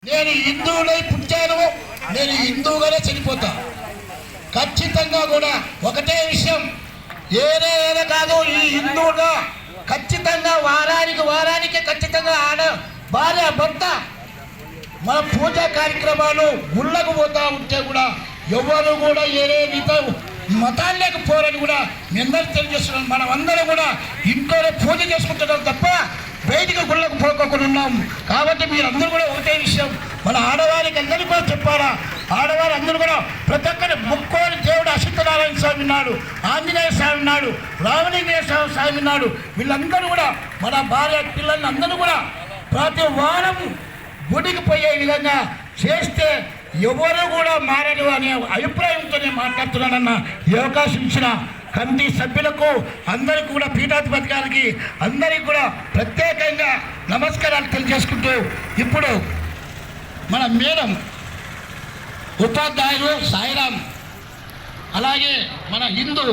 నేను హిందువులై పుట్టాను, నేను హిందువుగానే చనిపోతా. ఖచ్చితంగా కూడా ఒకటే విషయం, ఏదైనా కాదు, ఈ హిందువుగా ఖచ్చితంగా వారానికి ఖచ్చితంగా భార్య భర్త మన పూజా కార్యక్రమాలు గుళ్ళకు పోతా ఉంటే కూడా ఎవరు కూడా ఏదే మతాల్లోకి పోరని కూడా మీ అందరూ తెలియజేస్తున్నాం. మనం అందరం కూడా ఇంట్లోనే పూజ చేసుకుంటున్నాం తప్ప బయటికి గుళ్ళకు పోకోకుండా ఉన్నాం. కాబట్టి మీరందరూ కూడా ఒకటే విషయం, మన ఆడవారికి అందరికీ కూడా చెప్పాలా, ఆడవారు అందరూ కూడా ప్రతి ఒక్కరి ముక్కోని దేవుడు అశ్వత్థనారాయణ స్వామి ఉన్నాడు, ఆంజనేయ స్వామి ఉన్నాడు, రామలింగేయ స్వామి ఉన్నాడు. వీళ్ళందరూ కూడా మన భార్య పిల్లల్ని అందరూ కూడా ప్రతి వారం గుడికి పోయే విధంగా చేస్తే ఎవరు కూడా మారరు అనే అభిప్రాయంతోనే మాట్లాడుతున్నానన్న ఈ అవకాశం ఇచ్చిన కమిటీ సభ్యులకు అందరికీ కూడా పీఠాధిపతి గారికి అందరికీ కూడా ప్రత్యేకంగా నమస్కారాలు తెలియజేసుకుంటూ ఇప్పుడు మన మేడం ఉపాధ్యాయులు సాయిరాం, అలాగే మన హిందూ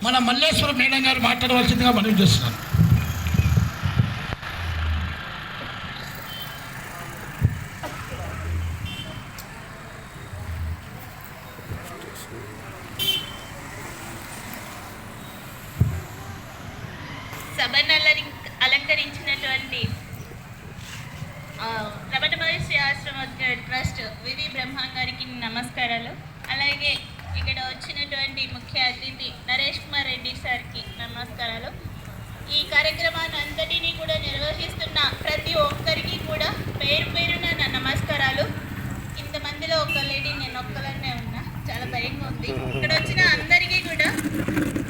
మన మల్లేశ్వరం మేడం గారు మాట్లాడవలసిందిగా మనం చేస్తున్నాం. సభను అలంకరించినటువంటి రమణ మహర్షి ఆశ్రమ ట్రస్ట్ వివి బ్రహ్మం గారికి నమస్కారాలు. అలాగే ఇక్కడ వచ్చినటువంటి ముఖ్య అతిథి నరేష్ కుమార్ రెడ్డి సార్కి నమస్కారాలు. ఈ కార్యక్రమాన్ని అంతటినీ కూడా నిర్వహిస్తున్న ప్రతి ఒక్కరికి కూడా పేరు పేరున నా నమస్కారాలు. ఇంతమందిలో ఒక లేడీ, నేను ఒక్కలనే ఉన్నా, చాలా భయంగా ఉంది. ఇక్కడ వచ్చిన అందరికీ కూడా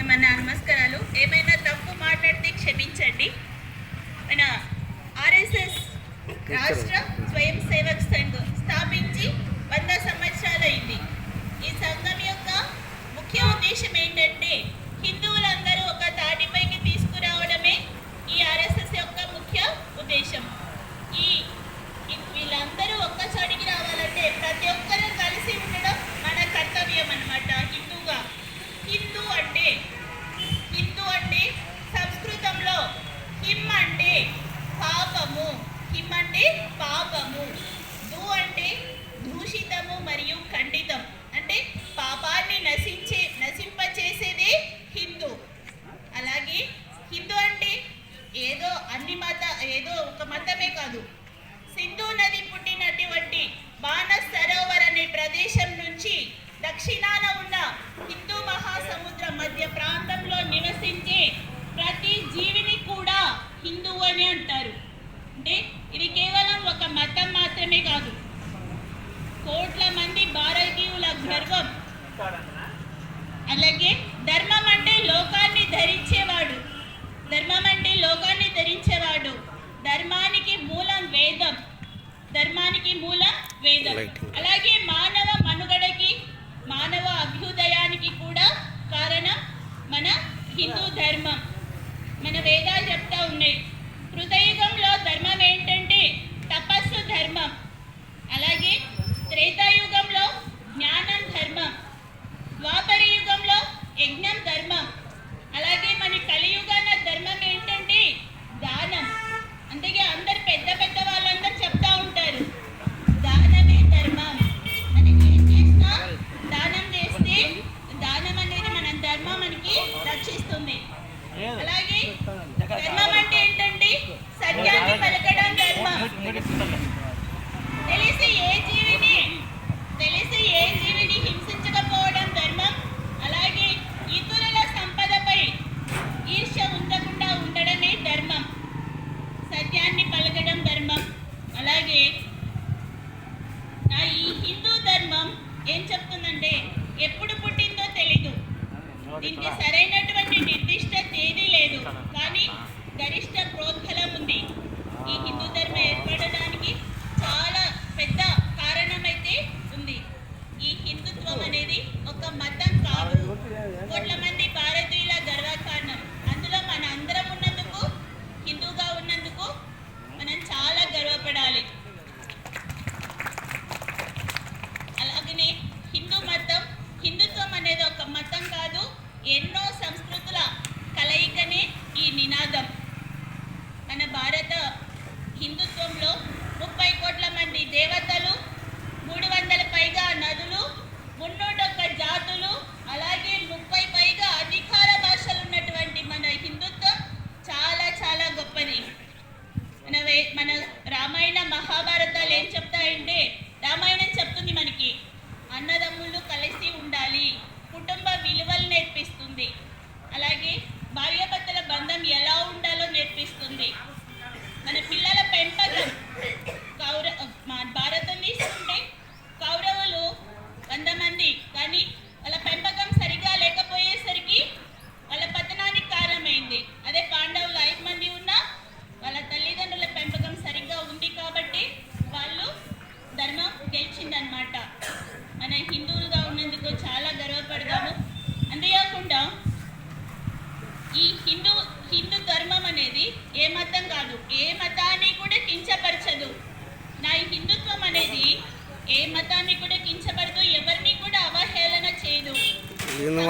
మన నమస్కారాలు. ఏమైనా తప్పు మాట్లాడితే క్షమించండి. మన ఆర్ఎస్ఎస్ రాష్ట్ర స్వయం సేవక్ సంఘ్ స్థాపించి 100 సంవత్సరాలైంది. ఈ సంఘం యొక్క ముఖ్య ఉద్దేశం ఏంటంటే హిందువులందరూ ఒక తాటిపైకి తీసుకురావడమే ఈ ఆర్ఎస్ఎస్ యొక్క ముఖ్య ఉద్దేశం. వీళ్ళందరూ ఒక్కచోటికి రావాలంటే ప్రతి ఒక్కరూ కలిసి ఉండడం మన కర్తవ్యం అన్నమాట. హిందూ అంటే సంస్కృతంలో హిమ్ అంటే పాపము, దు అంటే దూషితము మరియు ఖండితం, అంటే పాపాన్ని నశింపచేసేదే హిందూ. అలాగే హిందూ అంటే ఏదో ఒక మతమే కాదు. సింధు నది పుట్టినటువంటి మానస్ సరోవర్ అనే ప్రదేశం నుంచి దక్షిణాన ఉన్న హిందూ మహాసముద్రం మధ్య ప్రాంతంలో నివసించే ప్రతి జీవిని కూడా హిందువు అని అంటారు. అంటే ఇది కేవలం ఒక మతం మాత్రమే కాదు, కోట్ల మంది భారతీయుల గర్వం. అలాగే ధర్మం అంటే లోకాన్ని ధరించేవాడు, ధర్మానికి మూలం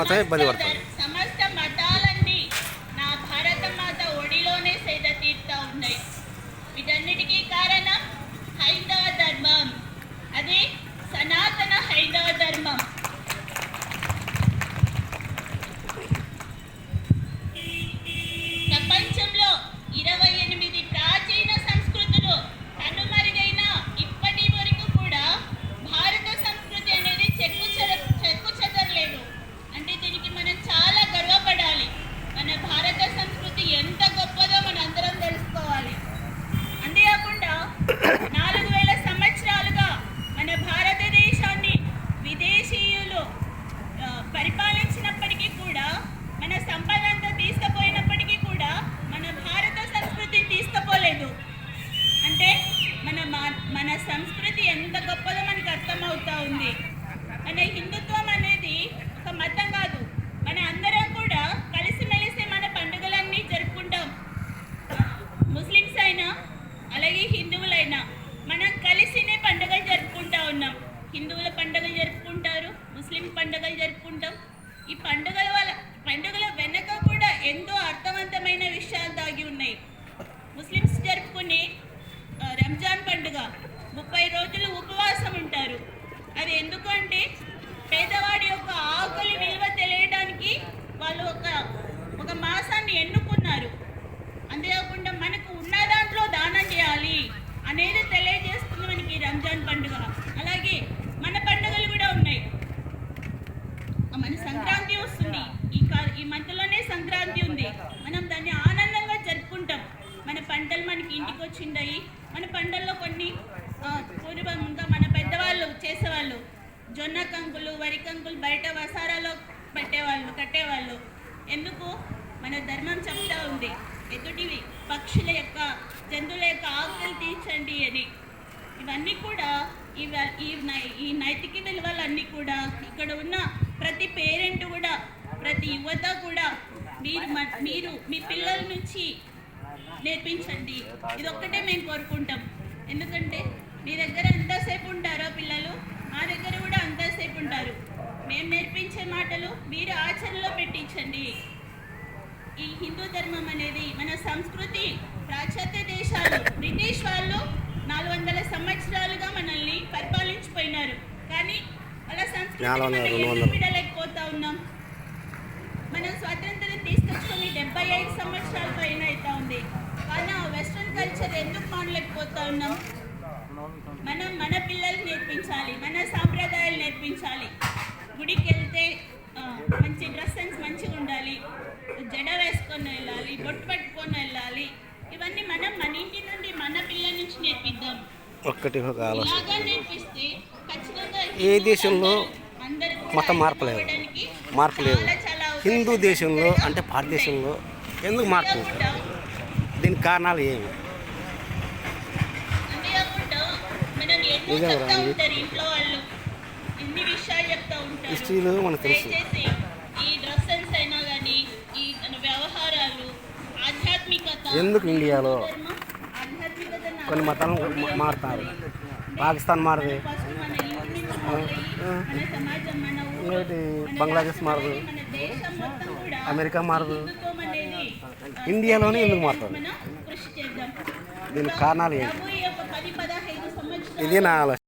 మాత్రం ఇబ్బంది పడతారు. సమస్త మతాలన్నీ నా భారత మాత ఒడిలోనే సేద తీరుతా ఉన్నాయి. వీటన్నిటికీ కారణం హైందవ ధర్మం, అది సనాతన హైందవ ధర్మం. ప్రపంచంలో 28 ప్రాచీన సంస్కృతులు కనుమరుగైన ఇప్పటి వరకు కూడా భారత సంస్కృతి అనేది చెక్కు చెదరలేదు. అంటే దీనికి మనం చాలా గర్వపడాలి. మన భారత సంస్కృతి ఎంత గొప్పదో మనందరం తెలుసుకోవాలి. అంతేకాకుండా 4000 సంవత్సరాలుగా మన భారతదేశాన్ని విదేశీయులు పరిపాలించినప్పటికీ కూడా, మన సంపద అంతా తీసుకుపోయినప్పటికీ కూడా మన భారత సంస్కృతిని తీసుకుపోలేదు. అంటే మన సంస్కృతి ఎంత గొప్పదో మనకు అర్థమవుతా ఉంది. మన హిందుత్వం అనేది ఒక మతం కాదు. మన అందరం కూడా కలిసిమెలిసి మన పండుగలన్నీ జరుపుకుంటాం. ముస్లిమ్స్ అయినా అలాగే హిందువులైనా మనం కలిసినే పండుగలు జరుపుకుంటా ఉన్నాం. హిందువుల పండుగలు జరుపుకుంటారు, ముస్లిం పండుగలు జరుపుకుంటాం. ఈ పండుగల వెనక కూడా ఎంతో అర్థవంతమైన విషయాలు దాగి ఉన్నాయి. ముస్లిమ్స్ జరుపుకునే రంజాన్ పండుగ 30 రోజులు ఉపవాసం ఉంటారు. అది ఎందుకు అంటే పేదవాడి యొక్క ఆకలి విలువ తెలియడానికి వాళ్ళు ఒక మాసాన్ని ఎన్నుకున్నారు. అంతేకాకుండా మనకు ఉన్న దాంట్లో దానం చేయాలి అనేది తెలియజేస్తుంది మనకి రంజాన్ పండుగ. అలాగే మన పండుగలు కూడా ఉన్నాయి. మన సంక్రాంతి వస్తుంది. ఈ మంత్లోనే సంక్రాంతి ఉంది. మనం దాన్ని ఆనందంగా జరుపుకుంటాం. మన పంటలు మనకి ఇంటికి వచ్చిండాయి. మన పంటల్లో కొన్ని పూర్వంగా మన పెద్దవాళ్ళు చేసేవాళ్ళు జొన్న కంకులు, వరి కంకులు బయట వసారాలో కట్టేవాళ్ళు. ఎందుకు? మన ధర్మం చెప్తా ఉంది, ఎదుటివి పక్షుల యొక్క జంతువుల యొక్క ఆకలి తీర్చండి అని. ఇవన్నీ కూడా ఈ నైతిక విలువలన్నీ కూడా ఇక్కడ ఉన్న ప్రతి పేరెంట్ కూడా, ప్రతి యువత కూడా మీరు మీ పిల్లల నుంచి నేర్పించండి. ఇదొక్కటే మేము కోరుకుంటాం. ఎందుకంటే మీ దగ్గర ఎంతసేపు ఉంటారో పిల్లలు, మా దగ్గర కూడా అంతసేపు ఉంటారు. మేము నేర్పించే మాటలు మీరు ఆచరణలో పెట్టించండి. ఈ హిందూ ధర్మం అనేది మన సంస్కృతి. పాశ్చాత్య దేశాలు, బ్రిటిష్ వాళ్ళు 400 సంవత్సరాలుగా మనల్ని పరిపాలించిపోయినారు. కానీ వాళ్ళ సంస్కృతి విడలేకపోతా ఉన్నాం. మనం స్వాతంత్రం తీసుకొచ్చుకొని 75 సంవత్సరాల పైన అవుతా ఉంది. కానీ ఆ వెస్ట్రన్ కల్చర్ ఎందుకు మానలేకపోతా ఉన్నాం? మనం మన పిల్లల్ని నేర్పించాలి, మన సాంప్రదాయాలు నేర్పించాలి. గుడికి వెళ్తే మంచి డ్రెస్ సెన్స్ మంచిగా ఉండాలి, జడ వేసుకొని వెళ్ళాలి, బొట్టు పట్టుకొని వెళ్ళాలి. ఇవన్నీ మనం మన ఇంటి నుండి మన పిల్లల నుంచి నేర్పిద్దాం. ఇలాగా నేర్పిస్తే ఖచ్చితంగా ఏ దేశంలో మతం మార్పలేదు. హిందూ దేశంలో అంటే భారతదేశంలో ఎందుకు మార్పు? దీనికి కారణాలు ఏమి? ఇంట్లో వాళ్ళు ఎన్ని విషయాలు చెప్తా ఉంటారు. హిస్టరీలో మనకు తెలుసు. ఈ డ్రెస్ సెన్స్ అయినా కానీ, ఈ వ్యవహారాలు, ఆధ్యాత్మికత. ఎందుకు ఇండియాలో కొన్ని మతాలు మారుతారు? పాకిస్తాన్ మారదు, బంగ్లాదేశ్ మారదు, అమెరికా మారదు, ఇండియాలోనే ఎందుకు మారుతారు? దీనికి కారణాలు ఏంటి? ఇది నా ఆలోచన.